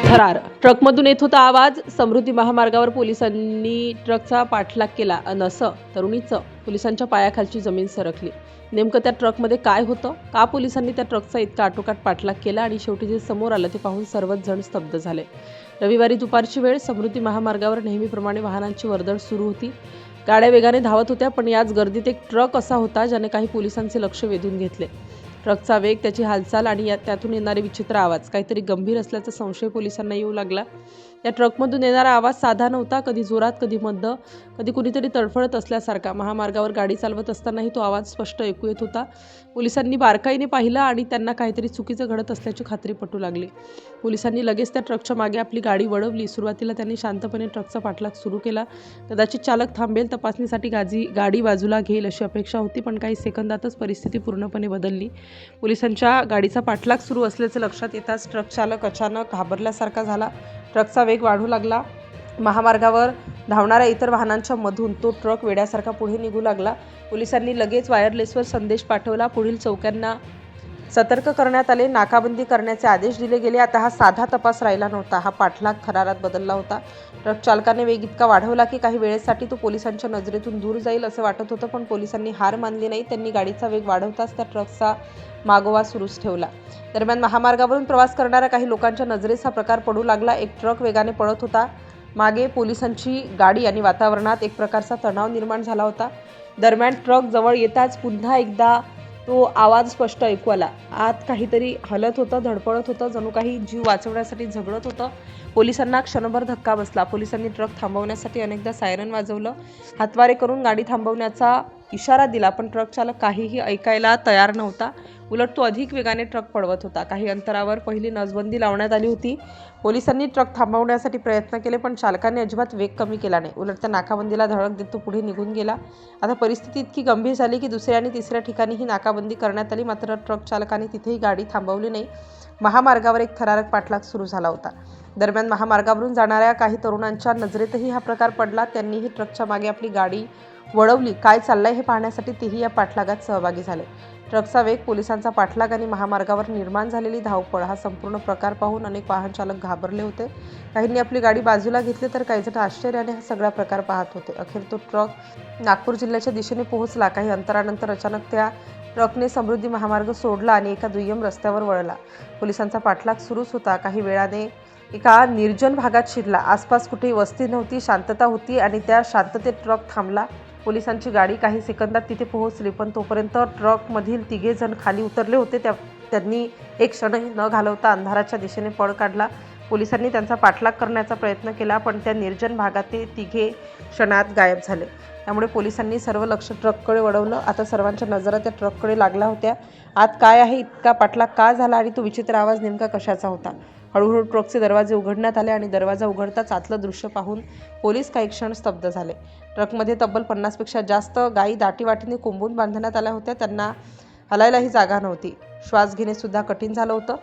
थरार ट्रकमधून येत होता आवाज. समृद्धी महामार्गावर पोलिसांनी ट्रकचा पाठलाग केला अन असं तरुणीचं पोलिसांच्या पायाखालची जमीन सरकली. नेमकं त्या ट्रकमध्ये काय होतं, का पोलिसांनी त्या ट्रकचा इतका आटोकाट पाठलाग केला आणि शेवटी जे समोर आलं ते पाहून सर्वच जण स्तब्ध झाले. रविवारी दुपारची वेळ. समृद्धी महामार्गावर नेहमीप्रमाणे वाहनांची वर्दळ सुरू होती. गाड्या वेगाने धावत होत्या, पण याच गर्दीत एक ट्रक असा होता ज्याने काही पोलिसांचे लक्ष वेधून घेतले. ट्रकचा वेग, त्याची हालचाल आणि त्यातून येणारे विचित्र आवाज, काहीतरी गंभीर असल्याचा संशय पोलिसांना येऊ लागला. या ट्रकमधून येणारा आवाज साधा नव्हता, कधी जोरात, कधी मंद, कधी कुणीतरी तडफडत असल्यासारखा. महामार्गावर गाडी चालवत असतानाही तो आवाज स्पष्ट ऐकू येत होता. पोलिसांनी बारकाईने पाहिलं आणि त्यांना काहीतरी चुकीचं घडत असल्याची खात्री पटू लागली. पोलिसांनी लगेच त्या ट्रकच्या मागे आपली गाडी वळवली. सुरुवातीला त्यांनी शांतपणे ट्रकचा पाठलाग सुरू केला. कदाचित चालक थांबेल, तपासणीसाठी गाडी बाजूला घेईल अशी अपेक्षा होती, पण काही सेकंदातच परिस्थिती पूर्णपणे बदलली. पोलिसांच्या गाडीचा पाठलाग सुरू असल्याचे लक्षात येताच ट्रक चालक अचानक घाबरल्यासारखा झाला. ट्रकचा वेग वाढू लागला. महामार्गावर धावणाऱ्या इतर वाहनांच्या मधून तो ट्रक वेड्यासारखा पुढे निघू लागला. पोलिसांनी लगेच वायरलेसवर संदेश पाठवला. पुढील चौक्यांना सतर्क करण्यात आले. नाकाबंदी करण्याचे आदेश दिले गेले. आता हा साधा तपास राहिला नव्हता, हा पाठलाग थरारात बदलला होता. ट्रक चालकाने वेग इतका वाढवला की काही वेळेसाठी तो पोलिसांच्या नजरेतून दूर जाईल असं वाटत होतं, पण पोलिसांनी हार मानली नाही. त्यांनी गाडीचा वेग वाढवताच त्या ट्रकचा मागोवा सुरूच ठेवला. दरम्यान महामार्गावरून प्रवास करणाऱ्या काही लोकांच्या नजरेस हा प्रकार पडू लागला. एक ट्रक वेगाने पळत होता. मागे पोलिसांची गाडी आणि वातावरणात एक प्रकारचा तणाव निर्माण झाला होता. दरम्यान ट्रक जवळ येताच पुन्हा एकदा तो आवाज स्पष्ट ऐकू आला. आत काहीतरी हलत होतं, धडपडत होतं, जणू काही जीव वाचवण्यासाठी झगडत होतं. पोलिसांना क्षणभर धक्का बसला. पोलिसांनी ट्रक थांबवण्यासाठी अनेकदा सायरन वाजवलं, हातवारे करून गाडी थांबवण्याचा इशारा दिला, पण ट्रक चालक काहीही ऐकायला तयार नव्हता. उलट तो अधिक वेगाने ट्रक पळवत होता. काही अंतरावर पहिली नसबंदी लावण्यात आली होती. पोलिसांनी ट्रक थांबवण्यासाठी प्रयत्न केले, पण चालकाने अजिबात वेग कमी केला नाही. उलट त्या नाकाबंदीला धडक देत तो पुढे निघून गेला. आता परिस्थिती इतकी गंभीर झाली की दुसऱ्या आणि तिसऱ्या ठिकाणीही नाकाबंदी करण्यात आली, मात्र ट्रक चालकाने तिथेही गाडी थांबवली नाही. महामार्गावर एक थरारक पाठलाग सुरू झाला होता. दरम्यान महामार्गावरून जाणाऱ्या काही तरुणांच्या नजरेतही हा प्रकार पडला. त्यांनीही ट्रकच्या मागे आपली गाडी वळवली. काय चाललंय हे पाहण्यासाठी तेही या पाठलागात सहभागी झाले. ट्रकचा वेग, पोलिसांचा पाठलाग आणि महामार्गावर निर्माण झालेली धावपळ, हा संपूर्ण प्रकार पाहून अनेक वाहन चालक घाबरले होते. काहींनी आपली गाडी बाजूला घेतली, तर काही जण आश्चर्याने हा सगळा प्रकार पाहत होते. अखेर तो ट्रक नागपूर जिल्ह्याच्या दिशेने पोहोचला. काही अंतरानंतर अचानक त्या ट्रकने समृद्धी महामार्ग सोडला आणि एका दुय्यम रस्त्यावर वळला. पोलिसांचा पाठलाग सुरूच होता. काही वेळाने एका निर्जन भागात शिरला. आसपास कुठेही वस्ती नव्हती, शांतता होती आणि त्या शांततेत ट्रक थांबला. पोलिसांची गाडी काही सेकंदात तिथे पोहोचली, पण तोपर्यंत ट्रकमधील तिघे जण खाली उतरले होते. त्यांनी एक क्षणही न घालवता अंधाराच्या दिशेने पळ काढला. पोलिसांनी त्यांचा पाठलाग करण्याचा प्रयत्न केला, पण त्या निर्जन भागात ते तिघे क्षणात गायब झाले. त्यामुळे पोलिसांनी सर्व लक्ष ट्रककडे वळवलं. आता सर्वांच्या नजरा त्या ट्रककडे लागल्या होत्या. आत काय आहे, इतका पाठलाग का झाला आणि तो विचित्र आवाज नेमका कशाचा होता? हळूहळू ट्रकचे दरवाजे उघडण्यात आले आणि दरवाजा उघडताच आतलं दृश्य पाहून पोलीस काही क्षण स्तब्ध झाले. ट्रकमध्ये तब्बल 50पेक्षा जास्त गायी दाटीवाटीने कोंबून बांधण्यात आल्या होत्या. त्यांना हलायलाही जागा नव्हती. श्वास घेणे सुद्धा कठीण झालं होतं.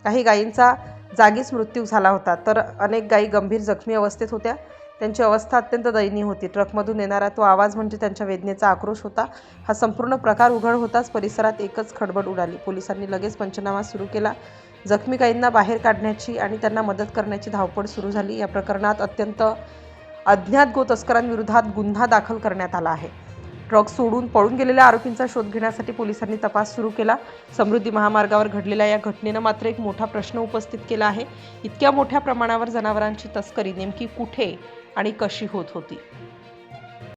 काही गायींचा जागीच मृत्यू झाला होता, तर अनेक गायी गंभीर जखमी अवस्थेत होत्या. त्यांची अवस्था अत्यंत दयनीय होती. ट्रकमधून येणारा तो आवाज म्हणजे त्यांच्या वेदनेचा आक्रोश होता. हा संपूर्ण प्रकार उघड होताच परिसरात एकच खळबळ उडाली. पोलिसांनी लगेच पंचनामा सुरू केला. जखमी गायींना बाहेर काढण्याची आणि त्यांना मदत करण्याची धावपळ सुरू झाली. या प्रकरणात अत्यंत अज्ञात गोतस्करांविरोधात गुन्हा दाखल करण्यात आला आहे. ट्रक सोडून पळून गेलेल्या आरोपींचा शोध घेण्यासाठी पोलिसांनी तपास सुरू केला. समृद्धी महामार्गावर घडलेल्या या घटनेनं मात्र एक मोठा प्रश्न उपस्थित केला आहे. इतक्या मोठ्या प्रमाणावर जनावरांची तस्करी नेमकी कुठे आणि कशी होत होती?